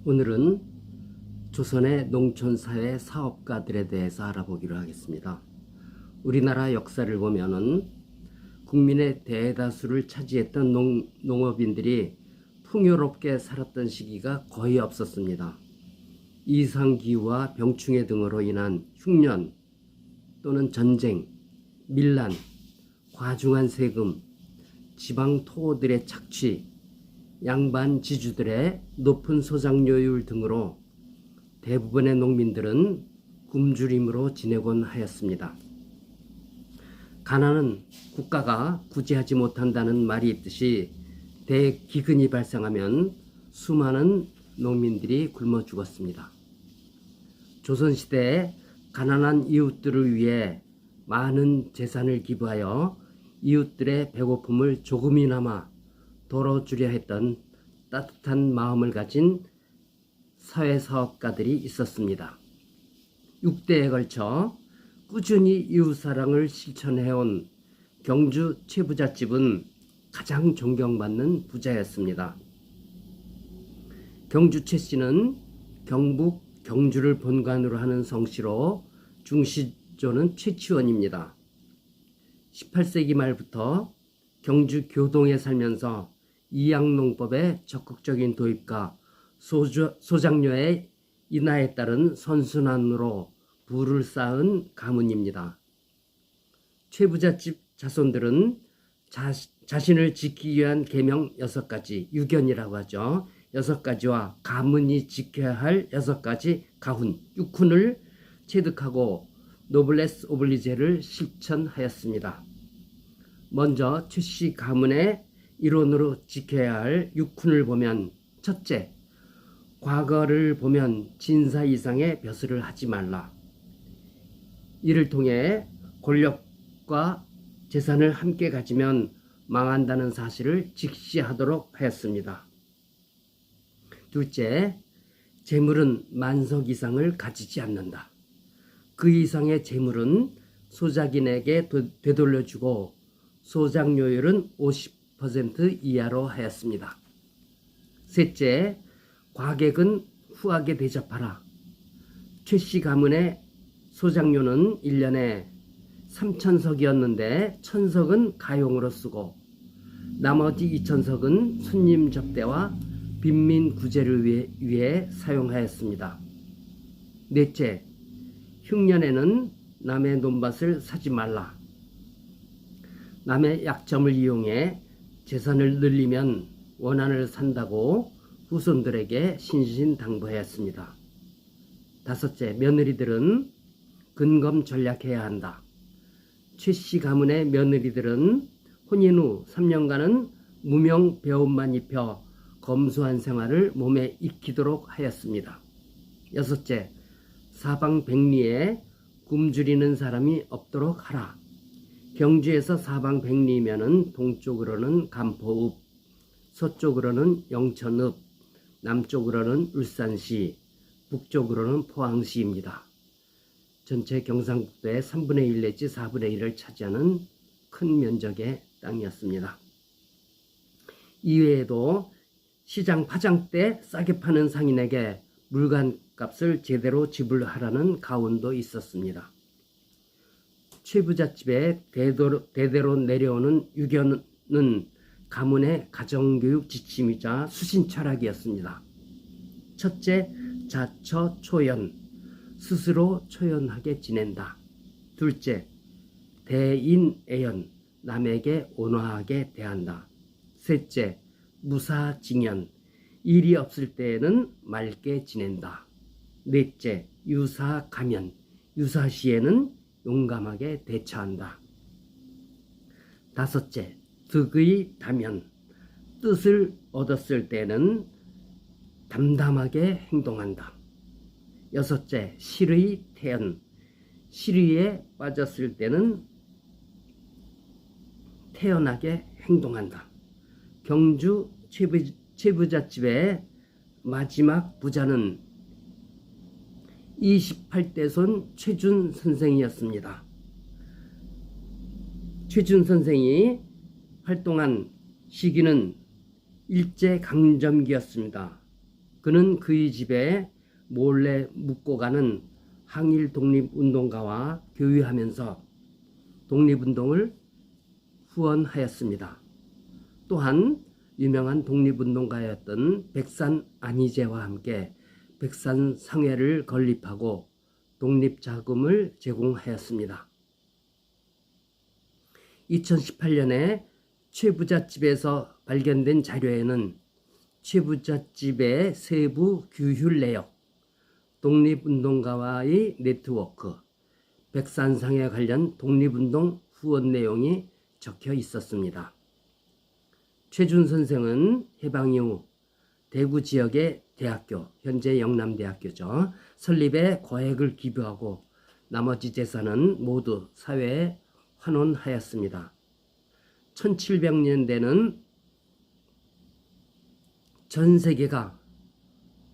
오늘은 조선의 농촌사회 사업가들에 대해서 알아보기로 하겠습니다. 우리나라 역사를 보면은 국민의 대다수를 차지했던 농업인들이 풍요롭게 살았던 시기가 거의 없었습니다. 이상기후와 병충해 등으로 인한 흉년 또는 전쟁, 밀란, 과중한 세금, 지방 토호들의 착취, 양반 지주들의 높은 소작료율 등으로 대부분의 농민들은 굶주림으로 지내곤 하였습니다. 가난은 국가가 구제하지 못한다는 말이 있듯이 대기근이 발생하면 수많은 농민들이 굶어 죽었습니다. 조선시대에 가난한 이웃들을 위해 많은 재산을 기부하여 이웃들의 배고픔을 조금이나마 덜어주려 했던 따뜻한 마음을 가진 사회사업가들이 있었습니다. 6대에 걸쳐 꾸준히 이웃사랑을 실천해온 경주 최부잣집은 가장 존경받는 부자였습니다. 경주 최씨는 경북 경주를 본관으로 하는 성씨로 중시조는 최치원입니다. 18세기 말부터 경주 교동에 살면서 이양농법의 적극적인 도입과 소작료의 인하에 따른 선순환으로 부를 쌓은 가문입니다. 최부잣집 자손들은 자신을 지키기 위한 계명 6가지, 유견이라고 하죠. 6가지와 가문이 지켜야 할 6가지 가훈, 육훈을 체득하고 노블레스 오블리제를 실천하였습니다. 먼저 최씨 가문의 일원으로 지켜야 할 육훈을 보면, 첫째, 과거를 보면 진사 이상의 벼슬을 하지 말라. 이를 통해 권력과 재산을 함께 가지면 망한다는 사실을 직시하도록 하였습니다. 둘째, 재물은 만석 이상을 가지지 않는다. 그 이상의 재물은 소작인에게 되돌려주고 소작료율은 50% 이하로 하였습니다. 셋째, 과객은 후하게 대접하라. 최씨 가문의 소작료는 1년에 3,000석이었는데 1,000석은 가용으로 쓰고 나머지 2,000석은 손님 접대와 빈민 구제를 위해 사용하였습니다. 넷째, 흉년에는 남의 논밭을 사지 말라. 남의 약점을 이용해 재산을 늘리면 원한을 산다고 후손들에게 신신당부하였습니다. 다섯째, 며느리들은 근검 전략해야 한다. 최씨 가문의 며느리들은 혼인 후 3년간은 무명 배옷만 입혀 검소한 생활을 몸에 익히도록 하였습니다. 여섯째, 사방백리에 굶주리는 사람이 없도록 하라. 경주에서 사방백리면은 동쪽으로는 간포읍, 서쪽으로는 영천읍, 남쪽으로는 울산시, 북쪽으로는 포항시입니다. 전체 경상북도의 3분의 1 내지 4분의 1을 차지하는 큰 면적의 땅이었습니다. 이외에도 시장 파장 때 싸게 파는 상인에게 물건값을 제대로 지불하라는 가훈도 있었습니다. 최부잣집의 대대로 내려오는 유견은 가문의 가정교육 지침이자 수신 철학이었습니다. 첫째, 자처초연, 스스로 초연하게 지낸다. 둘째, 대인애연, 남에게 온화하게 대한다. 셋째, 무사징연, 일이 없을 때에는 맑게 지낸다. 넷째, 유사가면, 유사시에는 용감하게 대처한다. 다섯째, 득의 다면, 뜻을 얻었을 때는 담담하게 행동한다. 여섯째, 실의 태연, 실의에 빠졌을 때는 태연하게 행동한다. 경주 최부잣집의 마지막 부자는 28대손 최준 선생이었습니다. 최준 선생이 활동한 시기는 일제강점기였습니다. 그는 그의 집에 몰래 묵고 가는 항일 독립운동가와 교류하면서 독립운동을 후원하였습니다. 또한 유명한 독립운동가였던 백산 안희재와 함께 백산상회를 건립하고 독립자금을 제공하였습니다. 2018년에 최부잣집에서 발견된 자료에는 최부잣집의 세부 규율 내역, 독립운동가와의 네트워크, 백산상회 관련 독립운동 후원 내용이 적혀 있었습니다. 최준 선생은 해방 이후 대구 지역의 대학교, 현재 영남대학교죠, 설립에 거액을 기부하고 나머지 재산은 모두 사회에 환원하였습니다. 1700년대는 전 세계가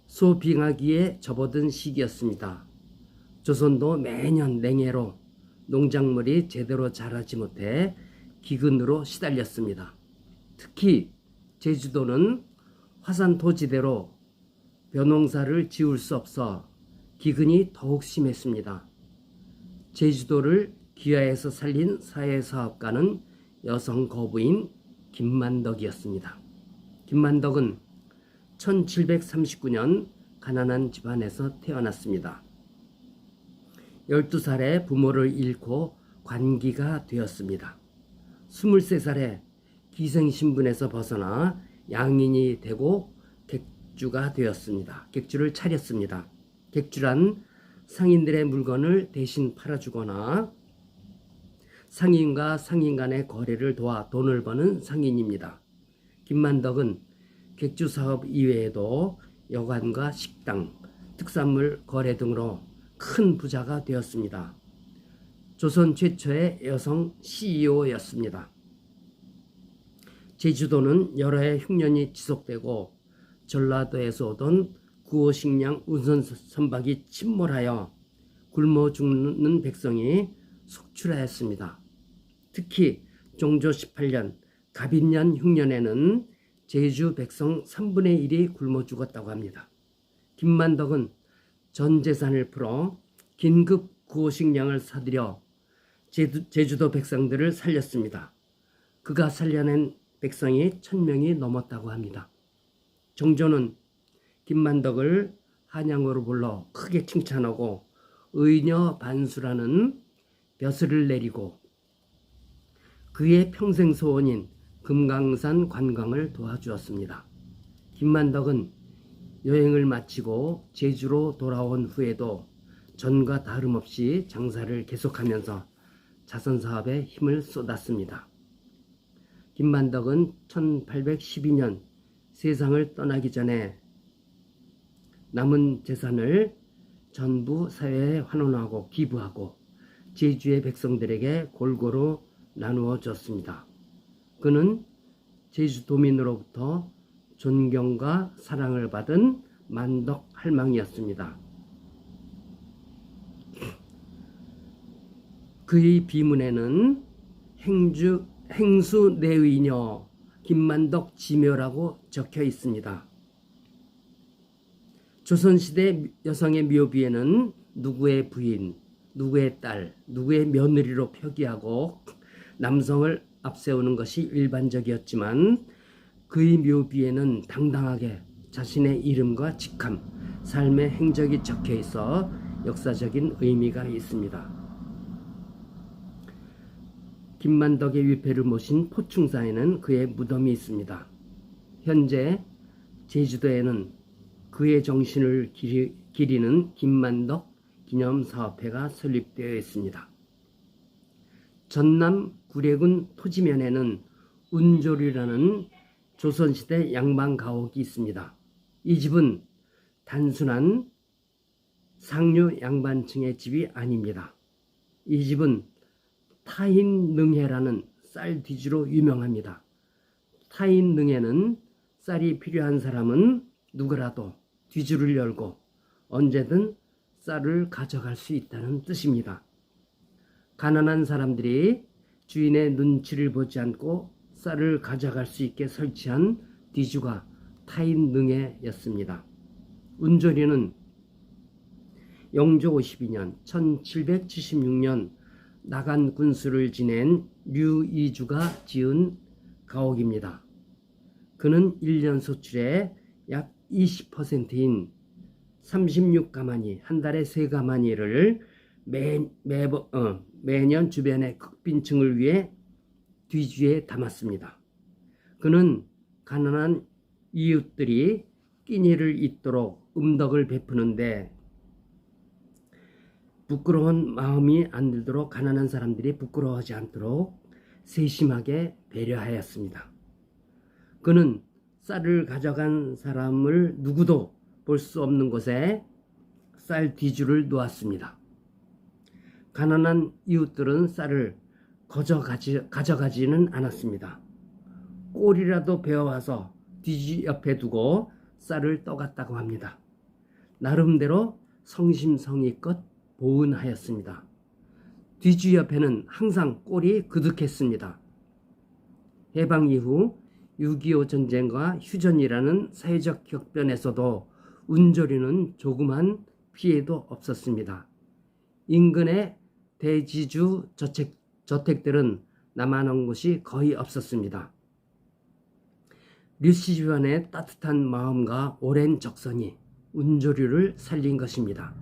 소빙하기에 접어든 시기였습니다. 조선도 매년 냉해로 농작물이 제대로 자라지 못해 기근으로 시달렸습니다. 특히 제주도는 화산 토지대로 벼농사를 지을 수 없어 기근이 더욱 심했습니다. 제주도를 귀화해서 살린 사회사업가는 여성 거부인 김만덕이었습니다. 김만덕은 1739년 가난한 집안에서 태어났습니다. 12살에 부모를 잃고 관기가 되었습니다. 23살에 기생신분에서 벗어나 양인이 되고 객주가 되었습니다. 객주를 차렸습니다. 객주란 상인들의 물건을 대신 팔아주거나 상인과 상인 간의 거래를 도와 돈을 버는 상인입니다. 김만덕은 객주 사업 이외에도 여관과 식당, 특산물 거래 등으로 큰 부자가 되었습니다. 조선 최초의 여성 CEO였습니다. 제주도는 여러 해 흉년이 지속되고 전라도에서 오던 구호식량 운선 선박이 침몰하여 굶어 죽는 백성이 속출하였습니다. 특히 종조 18년 갑인년 흉년에는 제주 백성 3분의 1이 굶어 죽었다고 합니다. 김만덕은 전 재산을 풀어 긴급 구호식량을 사들여 제주도 백성들을 살렸습니다. 그가 살려낸 백성이 1000명이 넘었다고 합니다. 정조는 김만덕을 한양으로 불러 크게 칭찬하고 의녀 반수라는 벼슬을 내리고 그의 평생 소원인 금강산 관광을 도와주었습니다. 김만덕은 여행을 마치고 제주로 돌아온 후에도 전과 다름없이 장사를 계속하면서 자선사업에 힘을 쏟았습니다. 김만덕은 1812년 세상을 떠나기 전에 남은 재산을 전부 사회에 환원하고 기부하고 제주의 백성들에게 골고루 나누어 줬습니다. 그는 제주도민으로부터 존경과 사랑을 받은 만덕 할망이었습니다. 그의 비문에는 행수 내의녀 김만덕 지묘라고 적혀 있습니다. 조선시대 여성의 묘비에는 누구의 부인, 누구의 딸, 누구의 며느리로 표기하고 남성을 앞세우는 것이 일반적이었지만 그의 묘비에는 당당하게 자신의 이름과 직함, 삶의 행적이 적혀 있어 역사적인 의미가 있습니다. 김만덕의 위패를 모신 포충사에는 그의 무덤이 있습니다. 현재 제주도에는 그의 정신을 기리는 김만덕 기념사업회가 설립되어 있습니다. 전남 구례군 토지면에는 운졸이라는 조선시대 양반 가옥이 있습니다. 이 집은 단순한 상류 양반층의 집이 아닙니다. 이 집은 타인능해라는 쌀 뒤주로 유명합니다. 타인능해는 쌀이 필요한 사람은 누구라도 뒤주를 열고 언제든 쌀을 가져갈 수 있다는 뜻입니다. 가난한 사람들이 주인의 눈치를 보지 않고 쌀을 가져갈 수 있게 설치한 뒤주가 타인능해였습니다. 운조리는 영조 52년 1776년 나간 군수를 지낸 류이주가 지은 가옥입니다. 그는 1년 소출의 약 20%인 36가마니, 한 달에 3가마니를 매년 주변의 극빈층을 위해 뒤주에 담았습니다. 그는 가난한 이웃들이 끼니를 잇도록 음덕을 베푸는데 부끄러운 마음이 안 들도록, 가난한 사람들이 부끄러워하지 않도록 세심하게 배려하였습니다. 그는 쌀을 가져간 사람을 누구도 볼 수 없는 곳에 쌀 뒤주를 놓았습니다. 가난한 이웃들은 쌀을 가져가지는 않았습니다. 꼴이라도 베어와서 뒤주 옆에 두고 쌀을 떠갔다고 합니다. 나름대로 성심성의껏 보은하였습니다. 뒤주 옆에는 항상 꼴이 그득했습니다. 해방 이후 6.25 전쟁과 휴전이라는 사회적 격변에서도 운조리는 조그만 피해도 없었습니다. 인근의 대지주 저택들은 남아난 곳이 거의 없었습니다. 류씨 주변의 따뜻한 마음과 오랜 적성이 운조리를 살린 것입니다.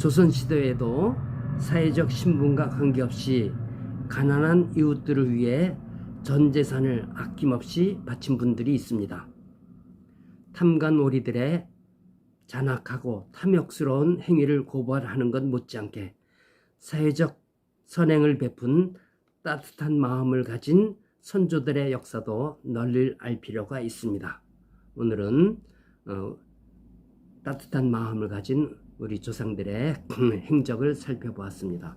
조선시대에도 사회적 신분과 관계없이 가난한 이웃들을 위해 전 재산을 아낌없이 바친 분들이 있습니다. 탐관오리들의 잔악하고 탐욕스러운 행위를 고발하는 것 못지않게 사회적 선행을 베푼 따뜻한 마음을 가진 선조들의 역사도 널리 알 필요가 있습니다. 오늘은 따뜻한 마음을 가진 우리 조상들의 행적을 살펴보았습니다.